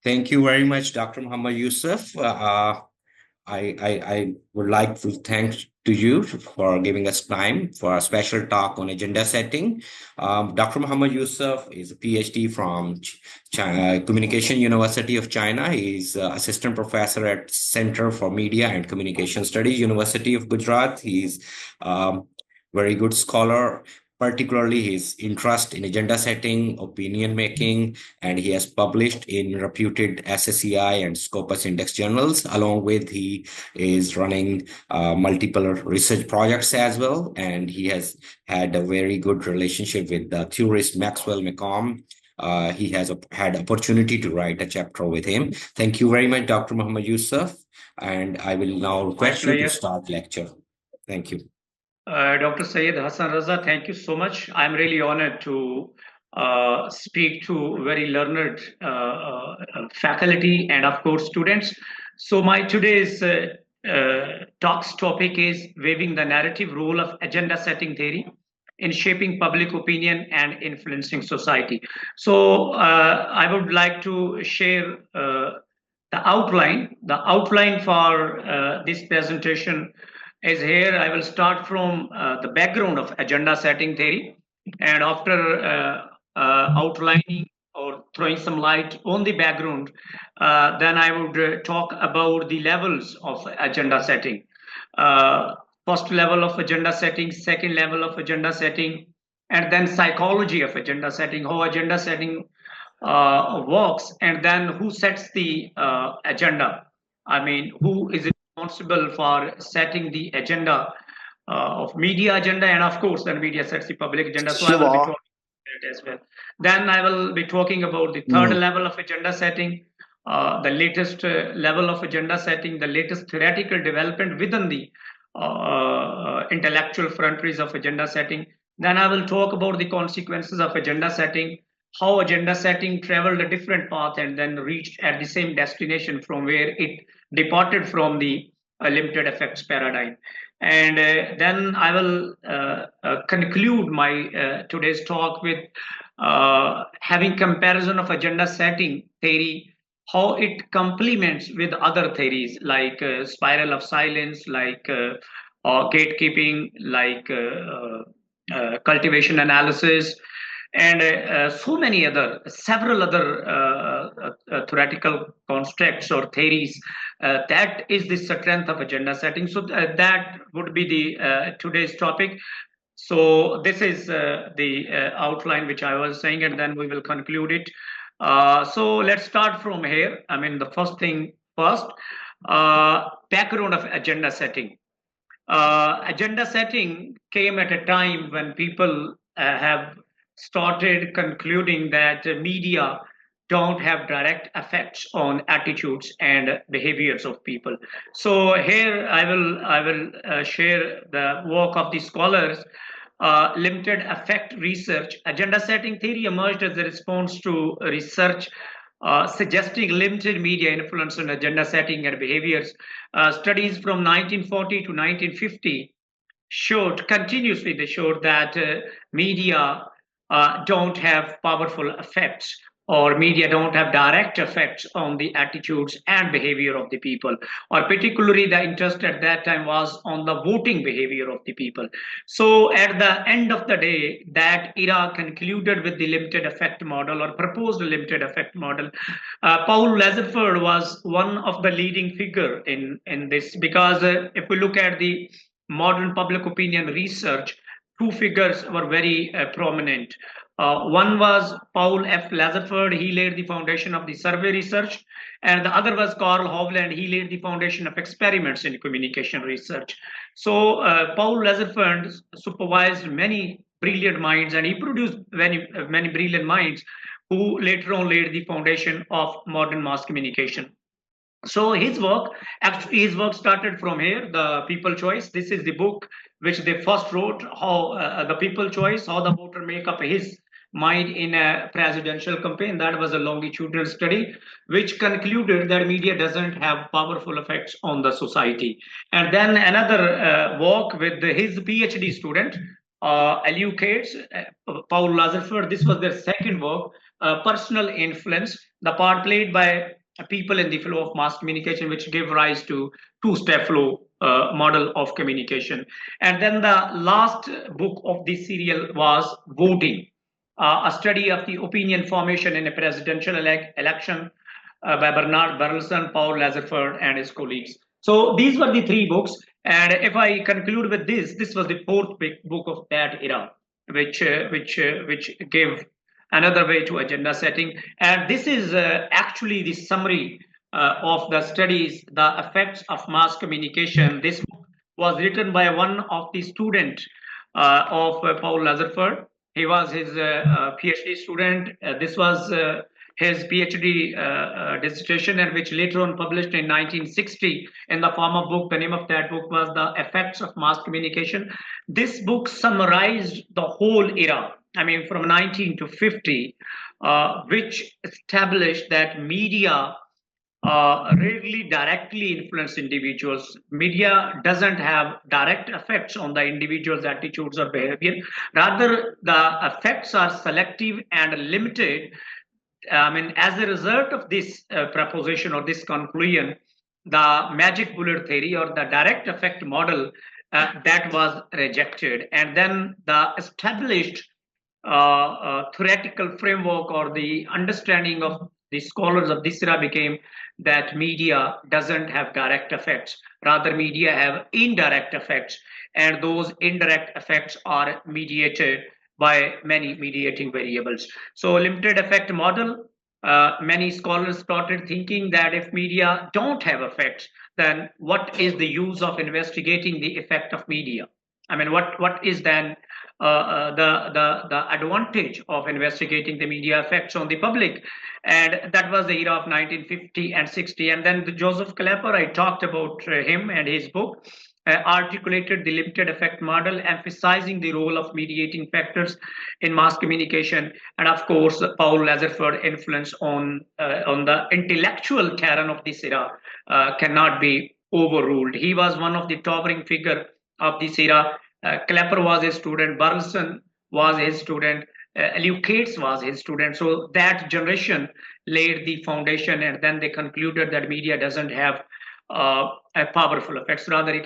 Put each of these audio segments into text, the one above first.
Thank you very much, Dr. Muhammad Yousaf. I would like to thank to you for giving us time for a special talk on agenda setting. Dr. Muhammad Yousaf is a PhD from Communication University of China. He's assistant professor at Center for Media and Communication Studies, University of Gujarat. He's very good scholar, particularly his interest in agenda setting, opinion making, and he has published in reputed SSCI and Scopus Index journals. Along with, he is running multiple research projects as well, and he has had a very good relationship with the theorist Maxwell. He has had opportunity to write a chapter with him. Thank you very much, Dr. Muhammad Yousaf, and I will now request you to start lecture. Thank you. Dr. Syed Hassan Raza, thank you so much. I'm really honored to speak to very learned faculty and, of course, students. So my today's talk's topic is weaving the narrative role of agenda setting theory in shaping public opinion and influencing society. So I would like to share the outline. The outline for this presentation is here. I will start from the background of agenda setting theory, and after outlining or throwing some light on the background, then I would talk about the levels of agenda setting. First level of agenda setting, second level of agenda setting, and then psychology of agenda setting, how agenda setting works, and then who sets the agenda. I mean, who is responsible for setting the agenda of media agenda, and of course, then media sets the public agenda. So I will be talking about that as well. Then I will be talking about the third level of agenda setting, the latest level of agenda setting, the latest theoretical development within the intellectual frontiers of agenda setting. Then I will talk about the consequences of agenda setting, how agenda setting traveled a different path and then reached at the same destination from where it departed from the limited effects paradigm. And then I will conclude my today's talk with having comparison of agenda setting theory, how it complements with other theories like spiral of silence, like gatekeeping, like cultivation analysis, and so many other, several other theoretical constructs or theories. That is the strength of agenda setting. So that would be the today's topic. So this is the outline which I was saying, and then we will conclude it. So let's start from here. I mean, the first thing first, background of agenda setting. Agenda setting came at a time when people have started concluding that media don't have direct effects on attitudes and behaviors of people. So here I will share the work of the scholars. Limited effect research. Agenda setting theory emerged as a response to research suggesting limited media influence on agenda setting and behaviors. Studies from 1940 to 1950 continuously they showed that media don't have powerful effects, or media don't have direct effects on the attitudes and behavior of the people, or particularly the interest at that time was on the voting behavior of the people. So at the end of the day, that era concluded with the limited effect model or proposed limited effect model. Paul Lazarsford was one of the leading figure in this, because if we look at the modern public opinion research, two figures were very prominent. One was Paul F. Lazarsford. He laid the foundation of the survey research. And the other was Carl Hovland. He laid the foundation of experiments in communication research. So Paul Lazarsford supervised many brilliant minds, and he produced many brilliant minds who later on laid the foundation of modern mass communication. So his work started from here, the people choice. This is the book which they first wrote, how the people choice, how the voter make up his mind in a presidential campaign. That was a longitudinal study which concluded that media doesn't have powerful effects on the society. And then another work with his PhD student, Paul Lazarsford. This was their second work, personal influence. the part played by people in the flow of mass communication, which give rise to two-step flow model of communication. And then the last book of this serial was Voting, a study of the opinion formation in a presidential election by Bernard Berlson, Paul Lazarford, and his colleagues. So these were the three books. And if I conclude with this was the fourth big book of that era, which gave another way to agenda setting. And this is actually the summary of the studies, the effects of mass communication. This book was written by one of the students of Paul Lazarford. He was his PhD student. This was his PhD dissertation, and which later on published in 1960 in the form of book. The name of that book was The Effects of Mass Communication. This book summarized the whole era, I mean, from 19 to 50, which established that media rarely directly influence individuals. Media doesn't have direct effects on the individual's attitudes or behavior. Rather, the effects are selective and limited. I mean, as a result of this proposition or this conclusion, the magic bullet theory or the direct effect model that was rejected. And then the established theoretical framework or the understanding of the scholars of this era became that media doesn't have direct effects. Rather, media have indirect effects, and those indirect effects are mediated by many mediating variables. So, limited effect model. Many scholars started thinking that if media don't have effects, then what is the use of investigating the effect of media? I mean, what is then the advantage of investigating the media effects on the public? And that was the era of 1950 and 60. And then the Joseph Clapper, I talked about him and his book, articulated the limited effect model, emphasizing the role of mediating factors in mass communication. And of course, Paul Lazarford influence on the intellectual terrain of this era cannot be overruled. He was one of the towering figure of this era. Clapper was his student, Burleson was his student, Luke Cates was his student. So that generation laid the foundation, and then they concluded that media doesn't have a powerful effects. Rather, it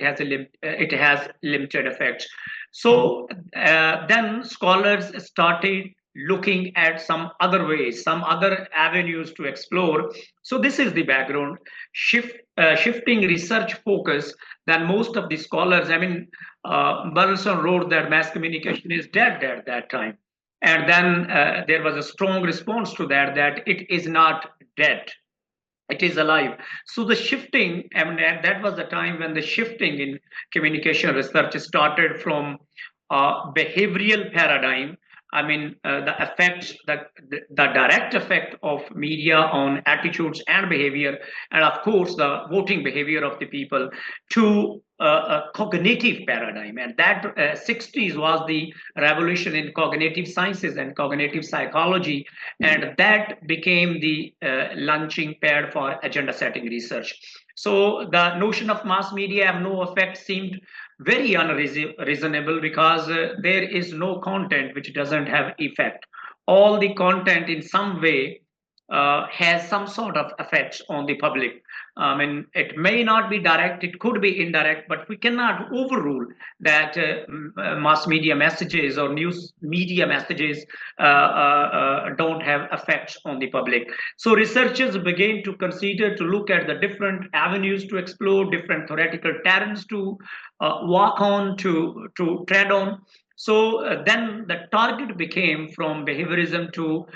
has limited effects. So then scholars started looking at some other ways, some other avenues to explore. So this is the background. Shifting research focus, then most of the scholars, I mean, Burleson wrote that mass communication is dead at that time. And then there was a strong response to that it is not dead, it is alive. So the shifting, I mean, that was the time when the shifting in communication research started from behavioral paradigm. I mean, the effects, the direct effect of media on attitudes and behavior, and of course, the voting behavior of the people, to a cognitive paradigm. And that 60s was the revolution in cognitive sciences and cognitive psychology. And that became the launching pad for agenda setting research. So the notion of mass media have no effect seemed very unreasonable, because there is no content which doesn't have effect. All the content in some way has some sort of effects on the public. I mean, it may not be direct, it could be indirect, but we cannot overrule that mass media messages or news media messages don't have effects on the public. So researchers began to consider to look at the different avenues to explore, different theoretical terrains to walk on, to tread on. So then the target became from behaviorism to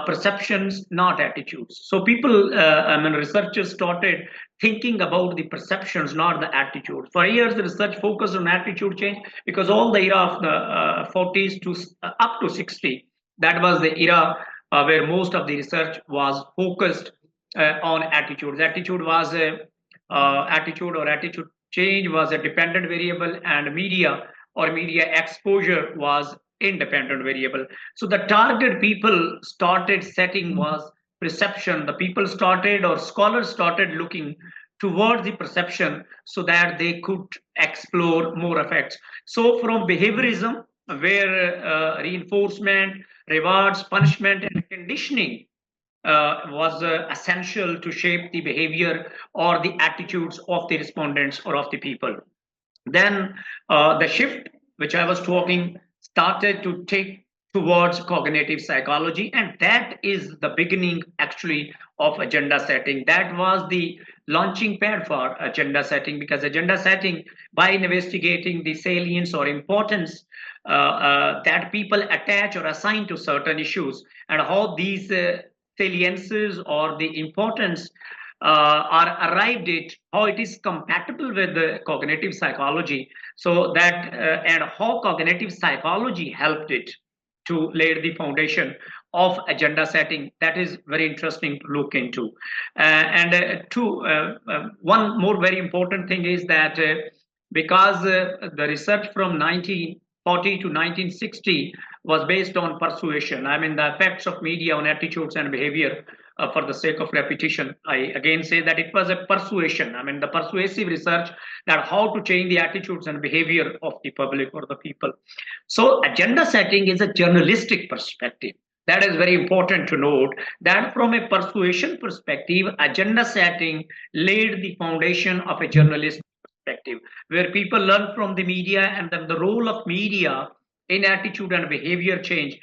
perceptions, not attitudes. So people, I mean, researchers started thinking about the perceptions, not the attitudes. For years, the research focused on attitude change, because all the era of the 40s to up to 60, that was the era where most of the research was focused on attitudes. Attitude was a attitude or attitude change was a dependent variable, and media or media exposure was independent variable. So the target people started setting was perception. The people started, or scholars started looking towards the perception so that they could explore more effects. So from behaviorism, where reinforcement, rewards, punishment, and conditioning was essential to shape the behavior or the attitudes of the respondents or of the people. Then the shift, which I was talking, started to take towards cognitive psychology, and that is the beginning actually of agenda setting. That was the launching pad for agenda setting, because agenda setting, by investigating the salience or importance that people attach or assign to certain issues, and how these saliences or the importance are arrived at, how it is compatible with the cognitive psychology, so that and how cognitive psychology helped it to lay the foundation of agenda setting. That is very interesting to look into. One more very important thing is that because the research from 1940 to 1960 was based on persuasion, I mean the effects of media on attitudes and behavior. For the sake of repetition, I again say that it was a persuasion, I mean the persuasive research, that how to change the attitudes and behavior of the public or the people. So agenda setting is a journalistic perspective. That is very important to note, that from a persuasion perspective, agenda setting laid the foundation of a journalistic perspective, where people learn from the media, and then the role of media in attitude and behavior change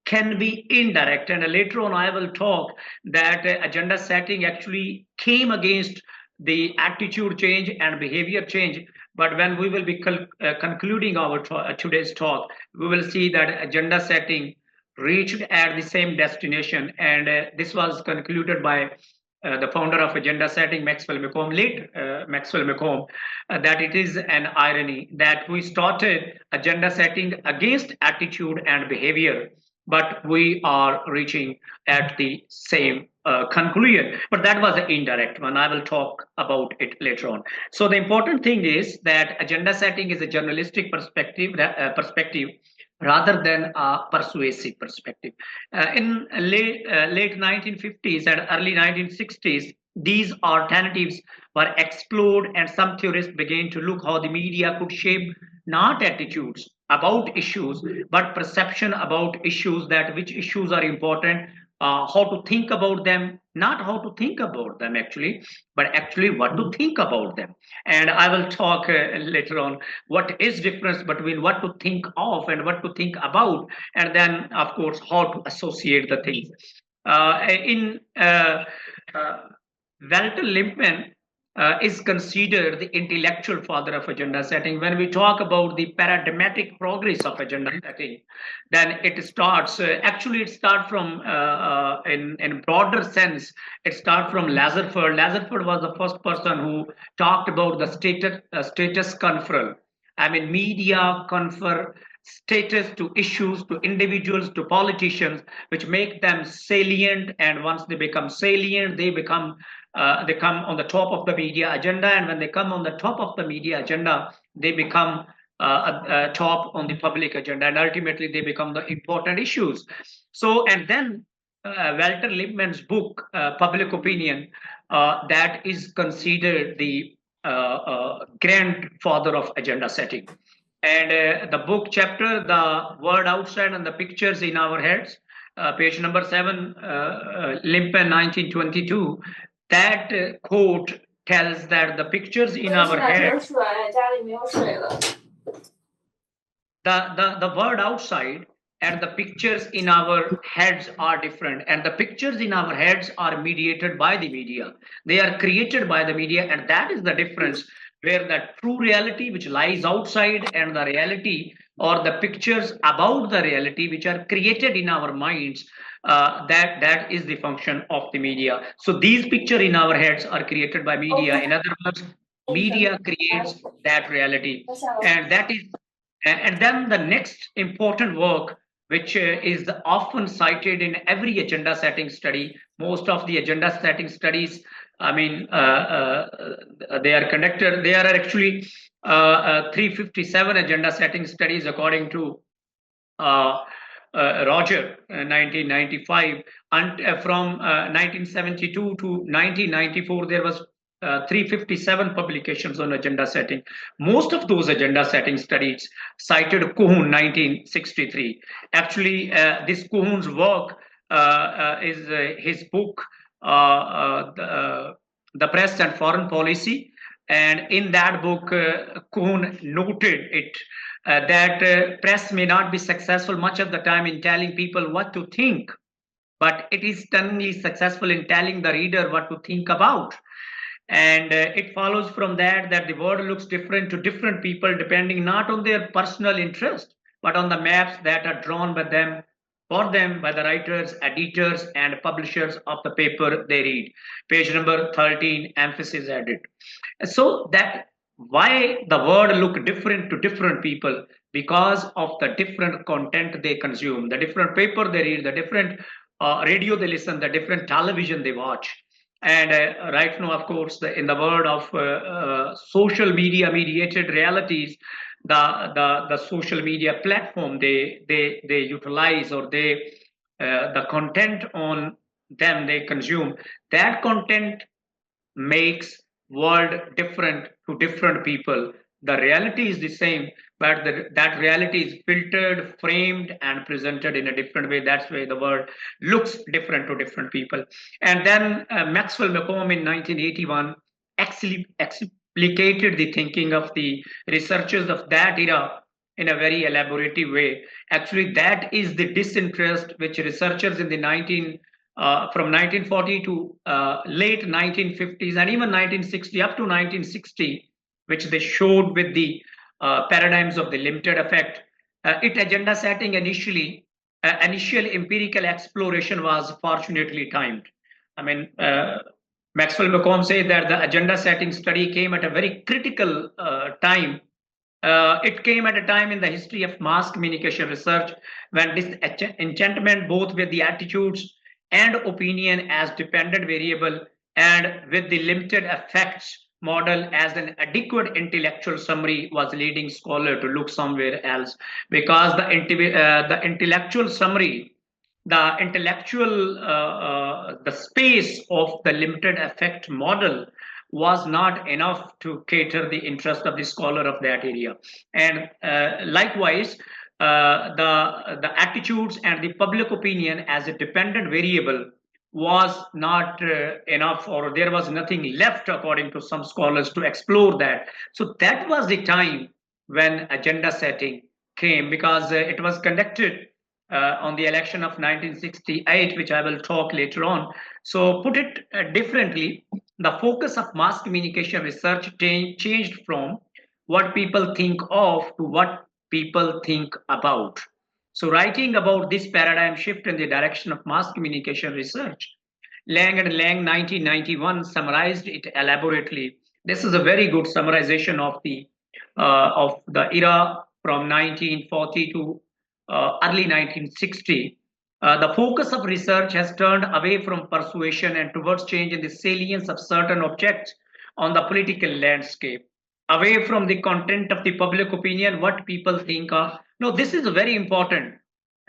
can be indirect. And later on I will talk that agenda setting actually came against the attitude change and behavior change. But when we will be concluding our today's talk, we will see that agenda setting reached at the same destination, and this was concluded by the founder of agenda setting, Maxwell McComb, late Maxwell McComb, that it is an irony that we started agenda setting against attitude and behavior, but we are reaching at the same conclusion. But that was an indirect one. I will talk about it later on. So the important thing is that agenda setting is a journalistic perspective rather than a persuasive perspective. In late 1950s and early 1960s, these alternatives were explored, and some theorists began to look how the media could shape not attitudes about issues, but perception about issues, that which issues are important, how to think about them, not how to think about them actually, but actually what to think about them. And I will talk later on what is difference between what to think of and what to think about, and then of course how to associate the things. In Walter Lippmann is considered the intellectual father of agenda setting. When we talk about the paradigmatic progress of agenda setting, then it starts, actually it starts from, in broader sense, it starts from Lazarford. Lazarford was the first person who talked about the status conferral. I mean, media confer status to issues, to individuals, to politicians, which make them salient. And once they become salient, they come on the top of the media agenda. And when they come on the top of the media agenda, they become top on the public agenda, and ultimately they become the important issues. So, and then Walter Lippmann's book, Public Opinion, that is considered the grandfather of agenda setting. And the book chapter, The Word Outside and the Pictures in Our Heads, page number 7, Lippmann 1922, that quote tells that the pictures in our heads, the word outside and the pictures in our heads are different, and the pictures in our heads are mediated by the media. They are created by the media, and that is the difference, where the true reality which lies outside and the reality or the pictures about the reality which are created in our minds, that is the function of the media. So these pictures in our heads are created by media. In other words, media creates that reality, and that is. And then the next important work, which is often cited in every agenda setting study, most of the agenda setting studies, I mean, they are conducted, there are actually 357 agenda setting studies according to Roger, 1995, and from 1972 to 1994, there was 357 publications on agenda setting. Most of those agenda setting studies cited Kuhn 1963. Actually, this Kuhn's work is his book, the Press and Foreign Policy. And in that book, Kuhn noted it that press may not be successful much of the time in telling people what to think, but it is stunningly successful in telling the reader what to think about. And it follows from that that the world looks different to different people depending not on their personal interest, but on the maps that are drawn by them, for them, by the writers, editors, and publishers of the paper they read. Page number 13, emphasis added. So that why the word look different to different people, because of the different content they consume, the different paper they read, the different radio they listen, the different television they watch. And right now, of course, in the world of social media mediated realities, the social media platform they utilize, or they the content on them they consume, that content makes world different to different people. The reality is the same, but that reality is filtered, framed, and presented in a different way. That's why the world looks different to different people. And then Maxwell Macomb in 1981 explicated the thinking of the researchers of that era in a very elaborative way. Actually, that is the disinterest which researchers in the from 1940 to late 1950s and even 1960 up to 1960, which they showed with the paradigms of the limited effect. Agenda setting initial empirical exploration was fortunately timed. I mean, Maxwell Macomb said that the agenda setting study came at a very critical time. It came at a time in the history of mass communication research when disenchantment both with the attitudes and opinion as dependent variable, and with the limited effects model as an adequate intellectual summary, was leading scholar to look somewhere else, because the intellectual summary, the space of the limited effect model was not enough to cater the interest of the scholar of that area. And likewise, the attitudes and the public opinion as a dependent variable was not enough, or there was nothing left, according to some scholars, to explore that. So that was the time when agenda setting came, because it was conducted on the election of 1968, which I will talk later on. So, put it differently, the focus of mass communication research changed from what people think of to what people think about. So, writing about this paradigm shift in the direction of mass communication research, Lang and Lang 1991 summarized it elaborately. This is a very good summarization of the era from 1940 to early 1960. The focus of research has turned away from persuasion and towards change in the salience of certain objects on the political landscape, away from the content of the public opinion, what people think of. No, this is very important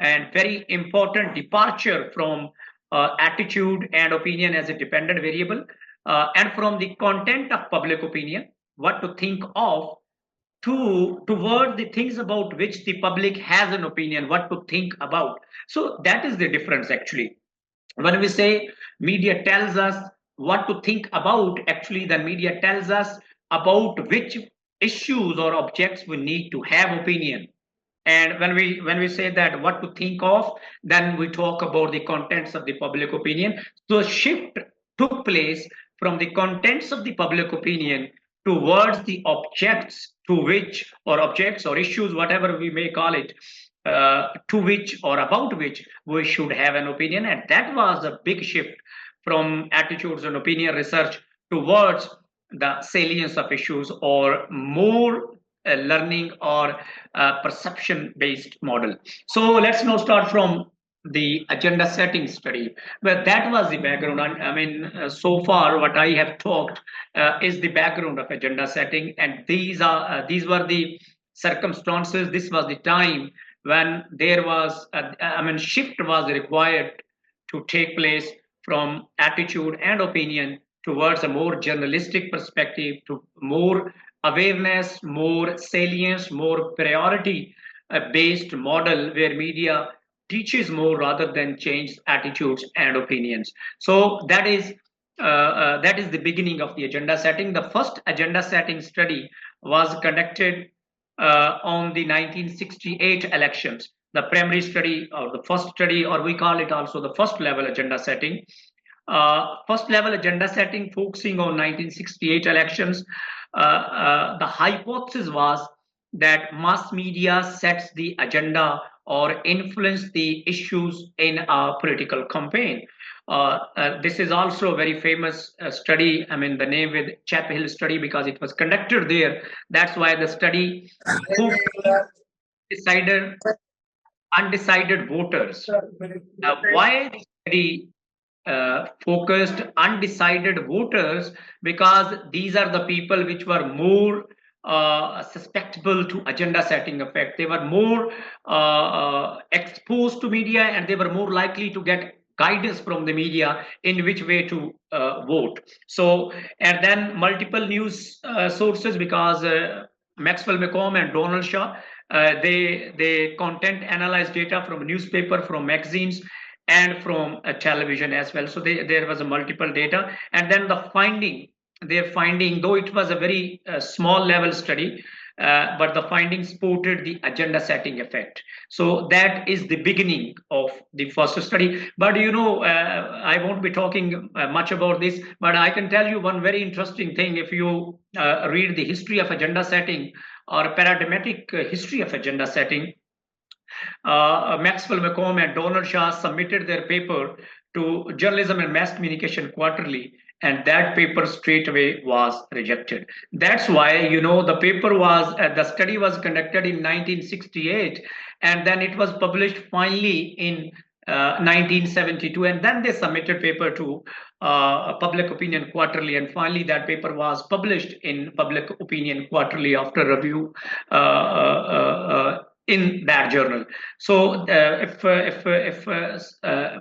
and very important departure from attitude and opinion as a dependent variable, and from the content of public opinion, what to think of, toward the things about which the public has an opinion, what to think about. So that is the difference actually. When we say media tells us what to think about, actually the media tells us about which issues or objects we need to have opinion. And when we say that what to think of, then we talk about the contents of the public opinion. So a shift took place from the contents of the public opinion towards the objects to which, or objects or issues, whatever we may call it, to which or about which we should have an opinion. And that was a big shift from attitudes and opinion research towards the salience of issues, or more learning or perception based model. So let's now start from the agenda setting study, where that was the background. I mean, so far what I have talked is the background of agenda setting, and these were the circumstances. This was the time when there was shift was required to take place from attitude and opinion towards a more journalistic perspective, to more awareness, more salience, more priority based model, where media teaches more rather than change attitudes and opinions. So that is the beginning of the agenda setting. The first agenda setting study was conducted on the 1968 elections. The primary study, or the first study, or we call it also the first level agenda setting. First level agenda setting focusing on 1968 elections. The hypothesis was that mass media sets the agenda or influence the issues in a political campaign. This is also a very famous study. I mean, the name with Chapel Hill study, because it was conducted there. That's why the study focused decided undecided voters. Why the study focused undecided voters? Because these are the people which were more susceptible to agenda setting effect. They were more exposed to media, and they were more likely to get guidance from the media in which way to vote. So, and then multiple news sources, because Maxwell McComb and Donald Shaw, they content analyze data from newspaper, from magazines, and from television as well. So there was a multiple data, and then their finding, though it was a very small level study, but the findings supported the agenda setting effect. So that is the beginning of the first study. But I won't be talking much about this, but I can tell you one very interesting thing. If you read the history of agenda setting, or paradigmatic history of agenda setting, Maxwell McComb and Donald Shaw submitted their paper to Journalism and Mass Communication Quarterly, and that paper straight away was rejected. That's why, the paper was, the study was conducted in 1968, and then it was published finally in 1972, and then they submitted paper to Public Opinion Quarterly, and finally that paper was published in Public Opinion Quarterly after review in that journal. So if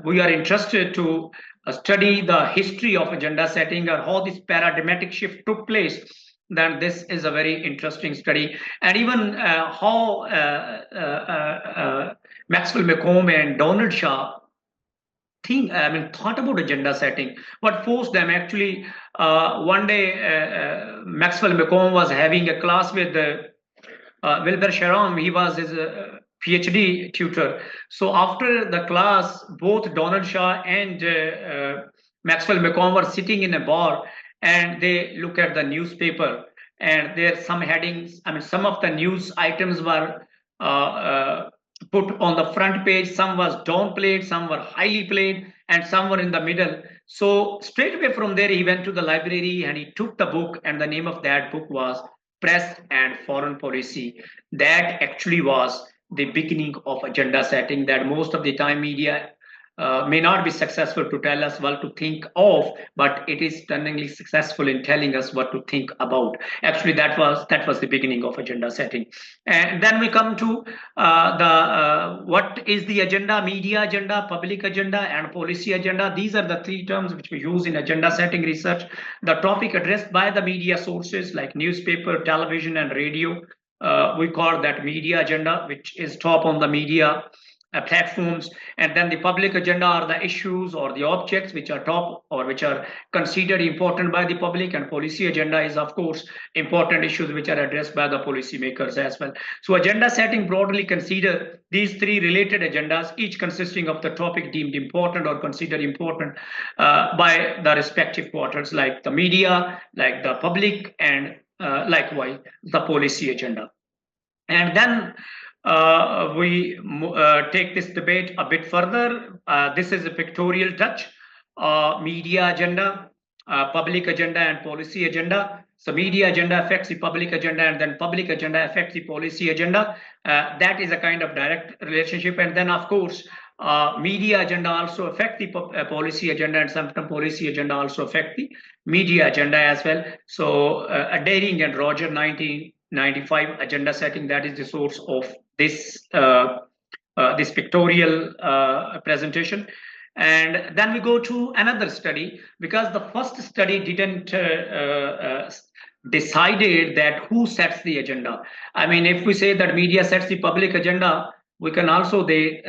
we are interested to study the history of agenda setting, or how this paradigmatic shift took place, then this is a very interesting study. And even how Maxwell McComb and Donald Shaw thought about agenda setting. What forced them, actually, one day Maxwell McComb was having a class with Wilbur Sharon. He was his PhD tutor. So after the class, both Donald Shaw and Maxwell McComb were sitting in a bar, and they look at the newspaper, and there some headings. Some of the news items were put on the front page. Some was downplayed, some were highly played, and some were in the middle. So straight away from there, he went to the library and he took the book, and the name of that book was Press and Foreign Policy. That actually was the beginning of agenda setting, that most of the time media may not be successful to tell us what to think of, but it is stunningly successful in telling us what to think about. Actually, that was the beginning of agenda setting. And then we come to what is the agenda: media agenda, public agenda, and policy agenda. These are the three terms which we use in agenda setting research. The topic addressed by the media sources like newspaper, television, and radio, we call that media agenda, which is top on the media platforms. And then the public agenda are the issues or the objects which are top or which are considered important by the public, and policy agenda is, of course, important issues which are addressed by the policymakers as well. So agenda setting broadly consider these three related agendas, each consisting of the topic deemed important or considered important by the respective quarters, like the media, like the public, and likewise the policy agenda. And then we take this debate a bit further. This is a pictorial touch: media agenda, public agenda, and policy agenda. So media agenda affects the public agenda, and then public agenda affects the policy agenda. That is a kind of direct relationship. And then, of course, media agenda also affect the policy agenda, and sometimes policy agenda also affect the media agenda as well. So Daring and Roger 1995 agenda setting, that is the source of this this pictorial presentation. And then we go to another study, because the first study didn't decided that who sets the agenda. If we say that media sets the public agenda, we can also the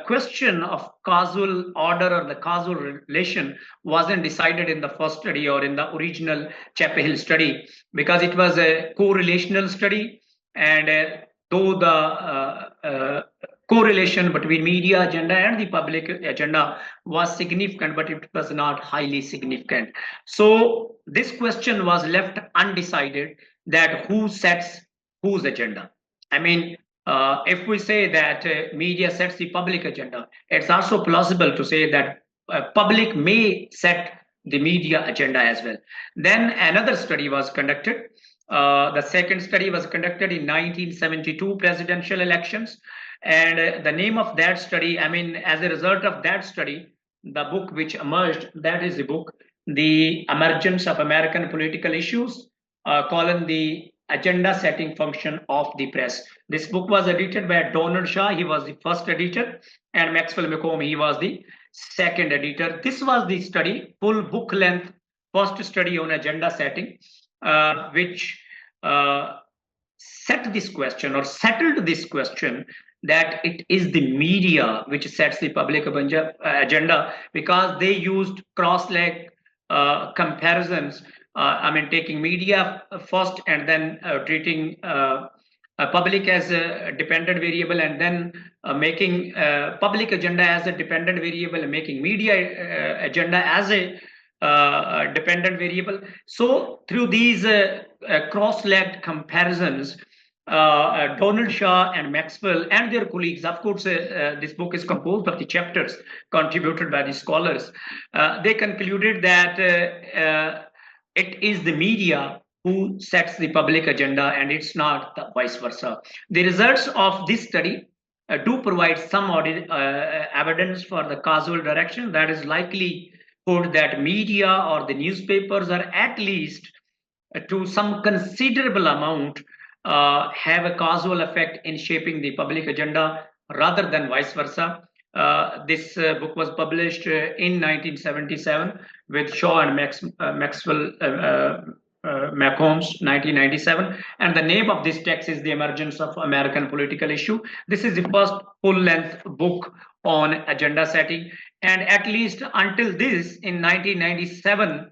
question of causal order or the causal relation wasn't decided in the first study or in the original Chapel Hill study, because it was a correlational study, and though the correlation between media agenda and the public agenda was significant, but it was not highly significant. So this question was left undecided, that who sets whose agenda. I mean, if we say that media sets the public agenda, it's also plausible to say that public may set the media agenda as well. Then another study was conducted. The second study was conducted in 1972 presidential elections. And the name of that study, as a result of that study, the book which emerged, that is the book, The Emergence of American Political Issues, colon the agenda setting function of the press. This book was edited by Donald Shaw. He was the first editor, and Maxwell McComb, he was the second editor. This was the study, full book length, first study on agenda setting, which set this question or settled this question, that it is the media which sets the public agenda, because they used cross-leg comparisons. Taking media first, and then treating public as a dependent variable, and then making public agenda as a dependent variable, and making media agenda as a dependent variable. So through these cross-legged comparisons, Donald Shaw and Maxwell and their colleagues, of course, this book is composed of the chapters contributed by the scholars. They concluded that it is the media who sets the public agenda, and it's not the vice versa. The results of this study do provide some evidence for the causal direction. That is likely put that media or the newspapers are at least to some considerable amount have a causal effect in shaping the public agenda rather than vice versa. This book was published in 1977 with Shaw and Maxwell McCombs, 1997, and the name of this text is The Emergence of American Political Issue. This is the first full-length book on agenda setting, and at least until this, in 1997,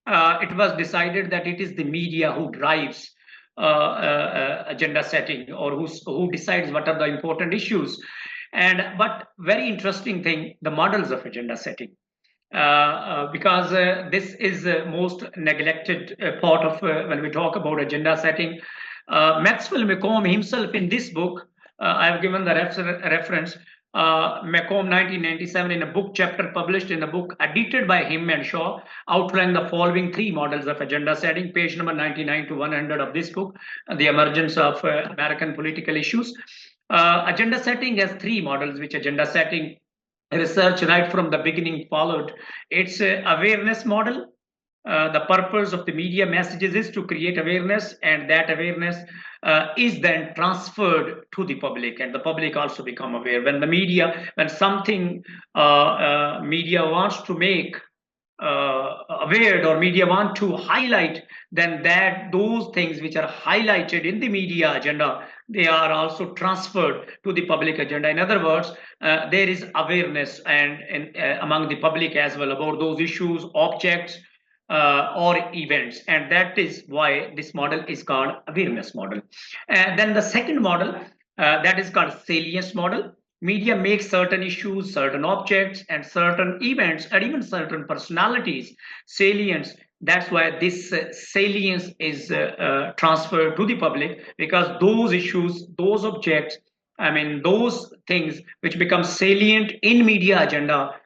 it was decided that it is the media who drives agenda setting, or who decides what are the important issues. But very interesting thing, the models of agenda setting, because this is the most neglected part of when we talk about agenda setting. Maxwell McComb himself, in this book, I have given the reference, McComb 1997, in a book chapter published in a book edited by him and Shaw, outlined the following three models of agenda setting, page number 99 to 100 of this book, The Emergence of American Political Issues. Agenda setting has three models, which agenda setting research right from the beginning followed. It's a awareness model. The purpose of the media messages is to create awareness, and that awareness is then transferred to the public, and the public also become aware. When something media wants to make aware, or media want to highlight, then those things which are highlighted in the media agenda, they are also transferred to the public agenda. In other words, there is awareness and among the public as well about those issues, objects, or events, and that is why this model is called awareness model. And then the second model, that is called salience model. Media makes certain issues, certain objects, and certain events, and even certain personalities salience. That's why this salience is transferred to the public, because those issues, those objects, those things which become salient in media agenda,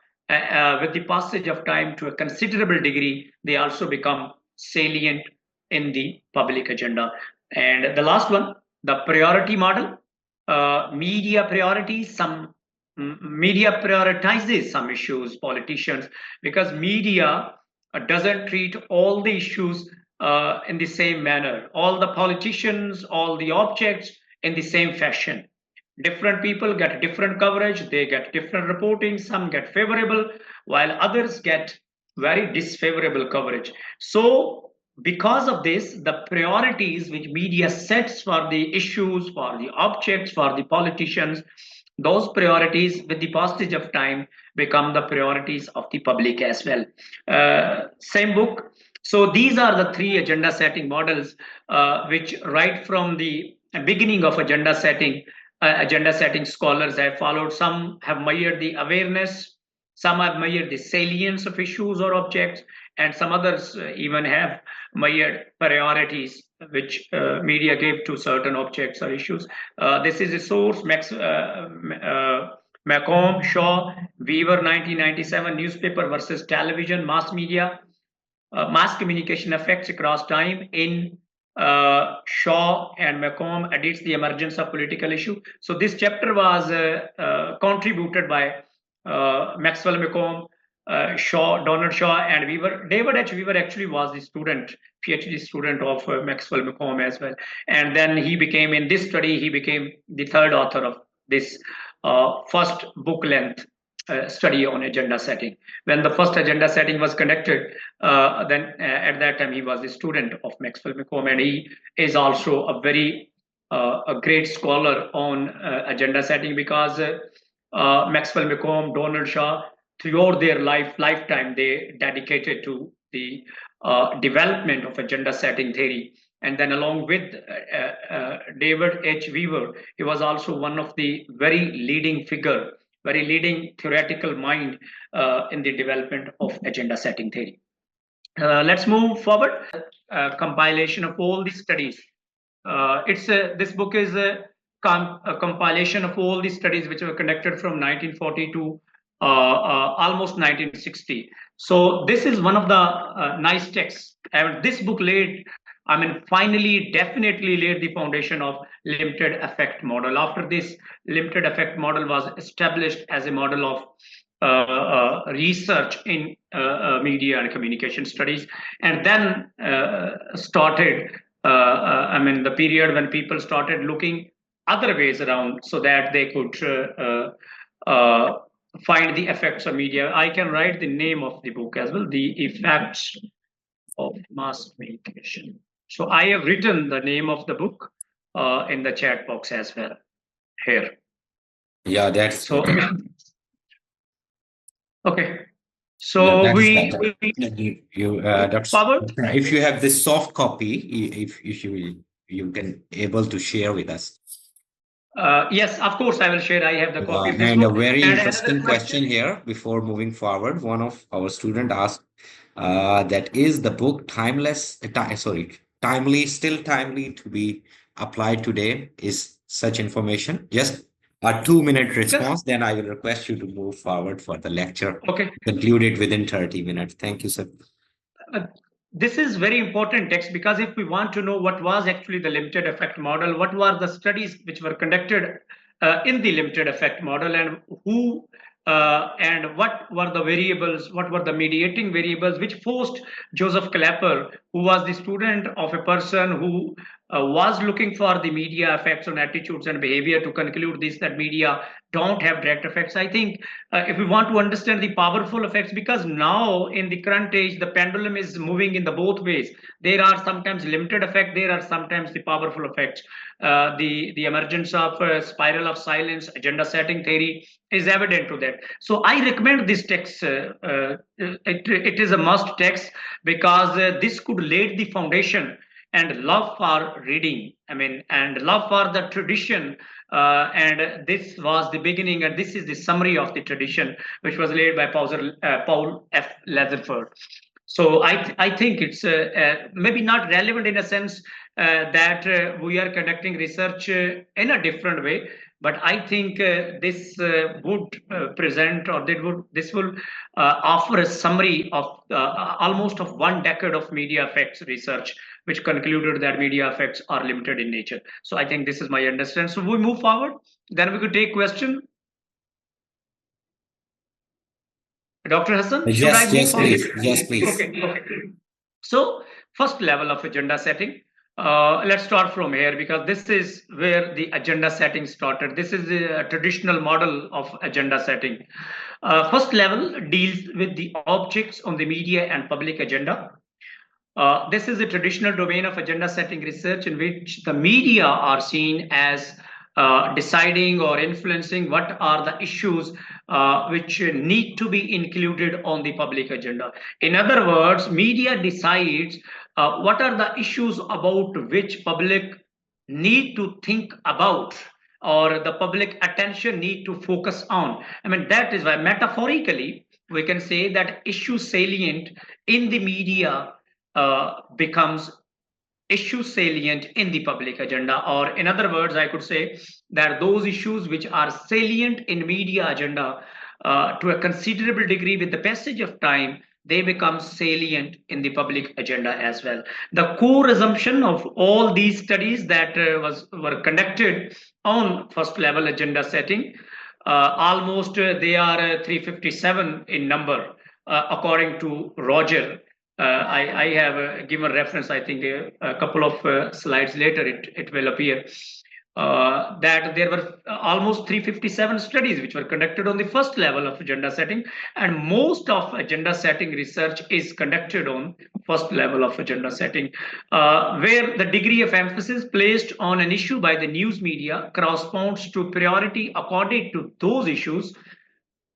with the passage of time to a considerable degree, they also become salient in the public agenda. And the last one, the priority model. Media prioritizes some issues, politicians, because media doesn't treat all the issues in the same manner, all the politicians, all the objects in the same fashion. Different people get different coverage, they get different reporting, some get favorable, while others get very disfavorable coverage. So because of this, the priorities which media sets for the issues, for the objects, for the politicians, those priorities with the passage of time become the priorities of the public as well. Same book. So these are the three agenda setting models, which right from the beginning of agenda setting scholars have followed. Some have measured the awareness, some have measured the salience of issues or objects, and some others even have measured priorities which media give to certain objects or issues. This is a source, Macomb, Shaw, Weaver, 1997, newspaper versus television, mass media, mass communication effects across time. In Shaw and Macomb edits the emergence of political issue. So this chapter was contributed by Maxwell, Macomb, Shaw, Donald Shaw, and Weaver. David H. Weaver actually was the student, PhD student of Maxwell Macomb as well. And then he became, in this study, he became the third author of this first book length study on agenda setting. When the first agenda setting was conducted, then at that time he was a student of Maxwell Macomb, and he is also a great scholar on agenda setting, because Maxwell Macomb, Donald Shaw, throughout their lifetime, they dedicated to the development of agenda setting theory. And then along with David H. Weaver, he was also one of the very leading theoretical mind in the development of agenda setting theory. Let's move forward. Compilation of all these studies. This book is a compilation of all these studies which were conducted from 1940 to almost 1960. So this is one of the nice texts. And this book definitely laid the foundation of limited effect model. After this, limited effect model was established as a model of research in media and communication studies. And then started, the period when people started looking other ways around so that they could find the effects of media. I can write the name of the book as well, The Effects of Mass Communication. So I have written the name of the book in the chat box as well here. Yeah, that's so. Okay. So that is we better. If you have this soft copy, if you can able to share with us. Yes, of course, I will share. I have the copy of this And book. a very And interesting question here before moving forward. One of our student asked, that is the book still timely to be applied today? Is such information? Just a 2-minute response, then I will request you to move forward for the lecture. Okay. Concluded within 30 minutes. Thank you, sir. This is very important text, because if we want to know what was actually the limited effect model, what were the studies which were conducted in the limited effect model, and who and what were the variables, what were the mediating variables which forced Joseph Clapper, who was the student of a person who was looking for the media effects on attitudes and behavior, to conclude this, that media don't have direct effects. I think if we want to understand the powerful effects, because now in the current age, the pendulum is moving in the both ways. There are sometimes limited effect, there are sometimes the powerful effects. The emergence of spiral of silence, agenda setting theory is evident to that. So I recommend this text. It is a must text, because this could lay the foundation and love for reading, and love for the tradition. And this was the beginning, and this is the summary of the tradition, which was laid by Paul F. Lazarsford. So I think it's maybe not relevant in a sense that we are conducting research in a different way, but I think this would present, or this will offer a summary of almost of 1 decade of media effects research, which concluded that media effects are limited in nature. So I think this is my understanding. So we move forward, then we could take question. Dr. Hassan, should I move forward? Yes, please. Okay. So first level of agenda setting. Let's start from here, because this is where the agenda setting started. This is a traditional model of agenda setting. First level deals with the objects on the media and public agenda. This is a traditional domain of agenda setting research, in which the media are seen as deciding or influencing what are the issues which need to be included on the public agenda. In other words, media decides what are the issues about which public need to think about, or the public attention need to focus on. I mean, that is why metaphorically we can say that issue salient in the media becomes issue salient in the public agenda. Or in other words, I could say that those issues which are salient in media agenda to a considerable degree, with the passage of time, they become salient in the public agenda as well. The core assumption of all these studies that were conducted on first level agenda setting, almost they are 357 in number, according to Roger. I have given reference, I think a couple of slides later it will appear, that there were almost 357 studies which were conducted on the first level of agenda setting, and most of agenda setting research is conducted on first level of agenda setting, where the degree of emphasis placed on an issue by the news media corresponds to priority accorded to those issues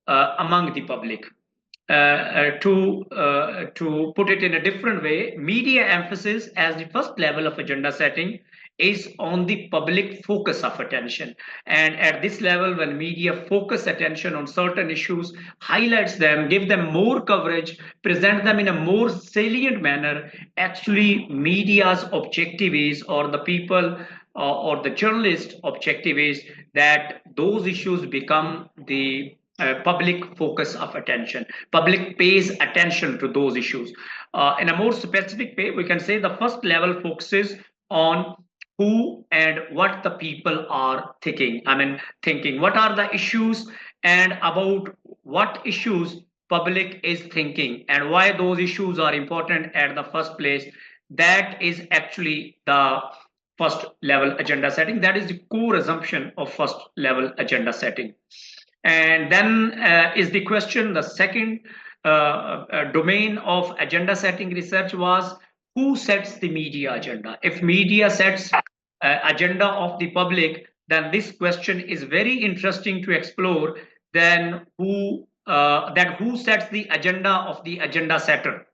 among the public. To put it in a different way, media emphasis as the first level of agenda setting is on the public focus of attention. And at this level, when media focus attention on certain issues, highlights them, give them more coverage, present them in a more salient manner, actually media's objective is, or the people or the journalist objective is, that those issues become the public focus of attention. Public pays attention to those issues. In a more specific way, we can say the first level focuses on who and what the people are thinking. I mean, thinking what are the issues and about what issues public is thinking and why those issues are important at the first place. That is actually the first level agenda setting. That is the core assumption of first level agenda setting. And then is the question, the second domain of agenda setting research was who sets the media agenda. If media sets agenda of the public, then this question is very interesting to explore. Then who sets the agenda of the agenda setter?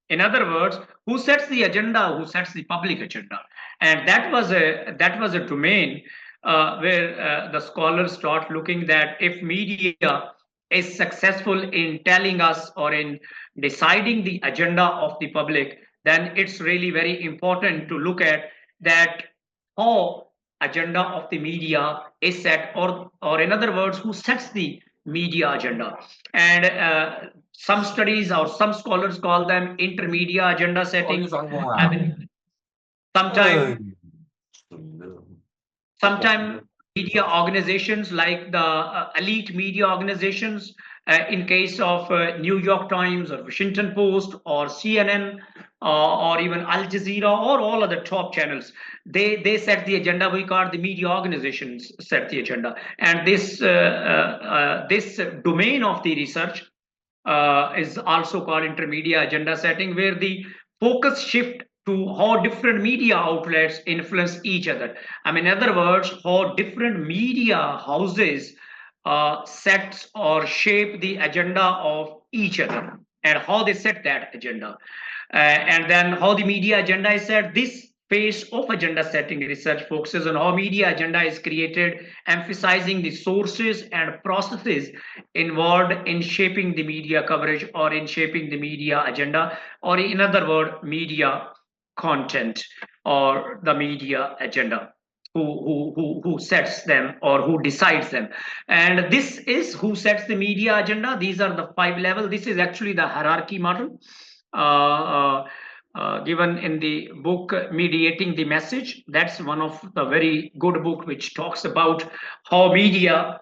In other words, who sets the agenda, who sets the public agenda? And that was a domain where the scholars start looking that if media is successful in telling us or in deciding the agenda of the public, then it's really very important to look at that how agenda of the media is set, or in other words, who sets the media agenda. And some studies or some scholars call them intermedia agenda setting. I mean, sometimes sometimes media organizations like the elite media organizations, in case of New York Times or Washington Post or CNN or even Al Jazeera or all other top channels, they set the agenda. We call the media organizations set the agenda. And this domain of the research is also called intermedia agenda setting, where the focus shift to how different media outlets influence each other. I mean, in other words, how different media houses set or shape the agenda of each other and how they set that agenda. And then how the media agenda is set. This phase of agenda setting research focuses on how media agenda is created, emphasizing the sources and processes involved in shaping the media coverage or in shaping the media agenda, or in other words, media content or the media agenda. Who sets them or who decides them. And this is who sets the media agenda. These are the 5 levels. This is actually the hierarchy model given in the book Mediating the Message. That's one of the very good book which talks about how media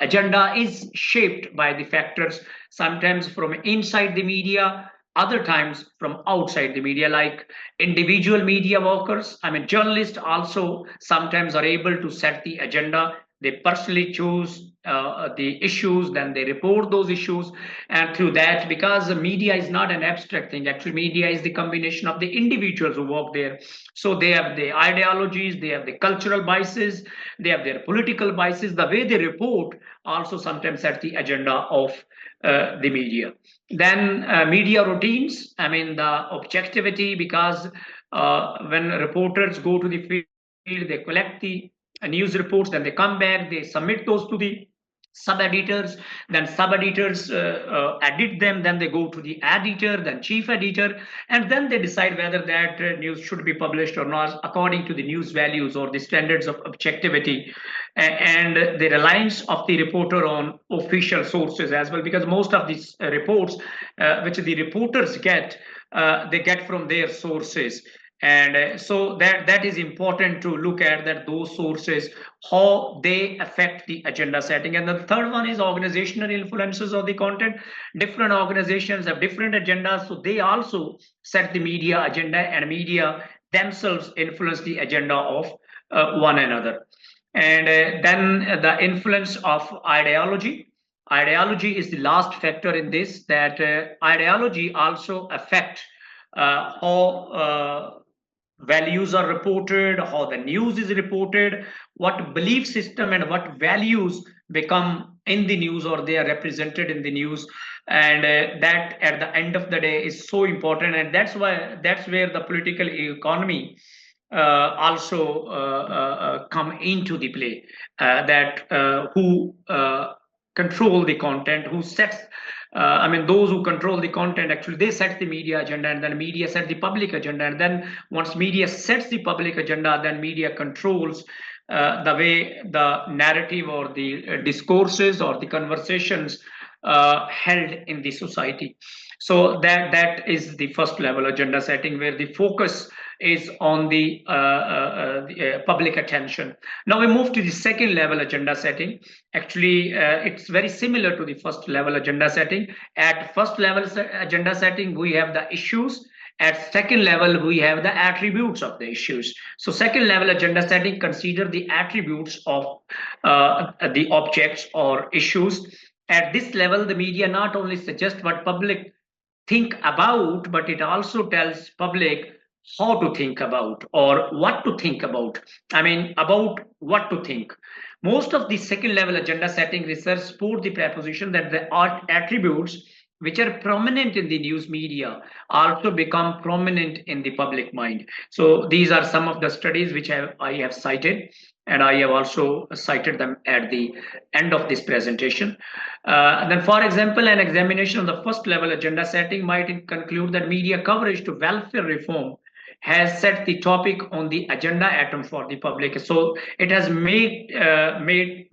agenda is shaped by the factors, sometimes from inside the media, other times from outside the media, like individual media workers. I mean, journalists also sometimes are able to set the agenda. They personally choose the issues, then they report those issues, and through that, because the media is not an abstract thing, actually media is the combination of the individuals who work there. So they have the ideologies, they have the cultural biases, they have their political biases. The way they report also sometimes sets the agenda of the media. Then media routines, I mean the objectivity, because when reporters go to the field, they collect the news reports, then they come back, they submit those to the sub-editors, then sub-editors edit them, then they go to the editor, then chief editor, and then they decide whether that news should be published or not according to the news values or the standards of objectivity, and the reliance of the reporter on official sources as well, because most of these reports which the reporters get, they get from their sources. And so that is important to look at, that those sources, how they affect the agenda setting. And the third one is organizational influences of the content. Different organizations have different agendas, so they also set the media agenda, and media themselves influence the agenda of one another. And then the influence of ideology. Ideology is the last factor in this, that ideology also affect how values are reported, how the news is reported, what belief system and what values become in the news or they are represented in the news. And that at the end of the day is so important, and that's where the political economy also come into the play, that who control the content, who sets I mean, those who control the content, actually, they set the media agenda, and then media set the public agenda. And then once media sets the public agenda, then media controls the way the narrative or the discourses or the conversations held in the society. So that is the first level agenda setting, where the focus is on the public attention. Now we move to the second level agenda setting. Actually, it's very similar to the first level agenda setting. At first level agenda setting, we have the issues. At second level, we have the attributes of the issues. So second level agenda setting consider the attributes of the objects or issues. At this level, the media not only suggests what public think about, but it also tells public how to think about or what to think about. I mean, about what to think. Most of the second level agenda setting research support the proposition that the attributes which are prominent in the news media also become prominent in the public mind. So these are some of the studies which I have cited, and I have also cited them at the end of this presentation. Then, for example, an examination of the first level agenda setting might conclude that media coverage to welfare reform has set the topic on the agenda item for the public. So it has made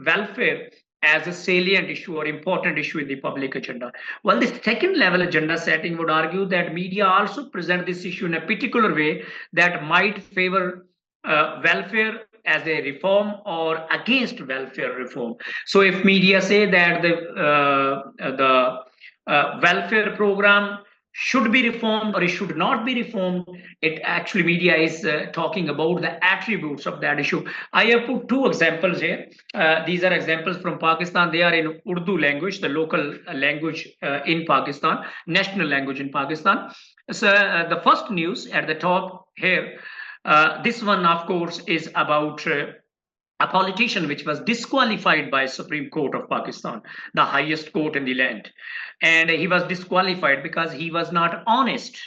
welfare as a salient issue or important issue in the public agenda. Well, the second level agenda setting would argue that media also present this issue in a particular way that might favor welfare as a reform or against welfare reform. So if media say that the welfare program should be reformed or it should not be reformed, it actually media is talking about the attributes of that issue. I have put two examples here. These are examples from Pakistan. They are in Urdu language, the local language in Pakistan, national language in Pakistan. So the first news at the top here, this one of course is about a politician which was disqualified by Supreme Court of Pakistan, the highest court in the land. And he was disqualified because he was not honest.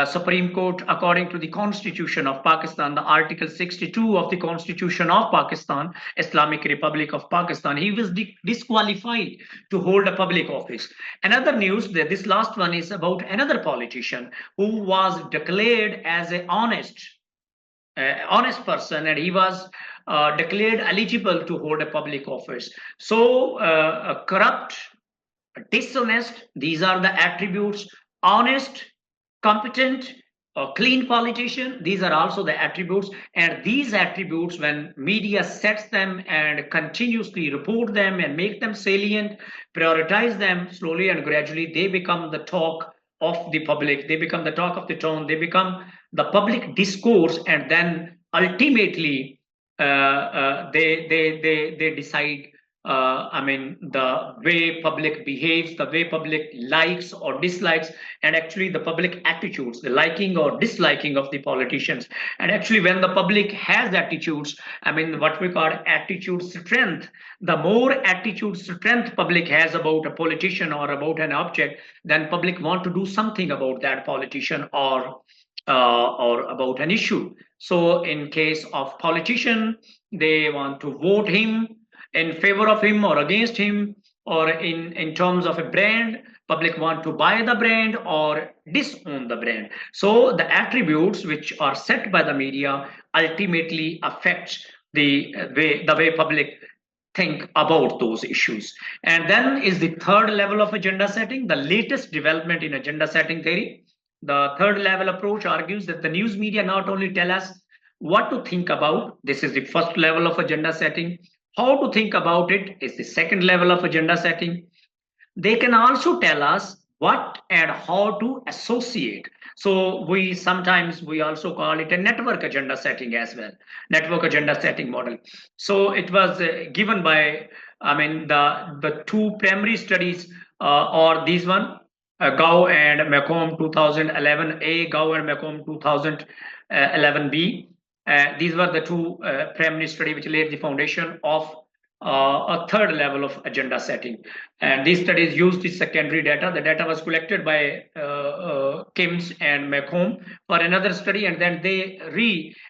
Supreme Court, according to the Constitution of Pakistan, the Article 62 of the Constitution of Pakistan, Islamic Republic of Pakistan, he was disqualified to hold a public office. Another news, this last one is about another politician who was declared as an honest person, and he was declared eligible to hold a public office. So corrupt, dishonest, these are the attributes. Honest, competent, clean politician, these are also the attributes. And these attributes, when media sets them and continuously report them and make them salient, prioritize them, slowly and gradually they become the talk of the public, they become the talk of the town, they become the public discourse, and then ultimately they decide. I mean, the way public behaves, the way public likes or dislikes, and actually the public attitudes, the liking or disliking of the politicians. And actually, when the public has attitudes, I mean, what we call attitude strength, the more attitude strength public has about a politician or about an object, then public want to do something about that politician or about an issue. So in case of politician, they want to vote him in favor of him or against him, or in terms of a brand, public want to buy the brand or disown the brand. So the attributes which are set by the media ultimately affects the way public think about those issues. And then is the third level of agenda setting, the latest development in agenda setting theory. The third level approach argues that the news media not only tell us what to think about, this is the first level of agenda setting. How to think about it is the second level of agenda setting. They can also tell us what and how to associate. So we also call it a network agenda setting as well, network agenda setting model. So it was given by, I mean, the two primary studies or these one, Gao and Macomb 2011A, Gao and Macomb 2011B. These were the two primary study which laid the foundation of a third level of agenda setting. And these studies used the secondary data. The data was collected by Kims and Macomb for another study, and then they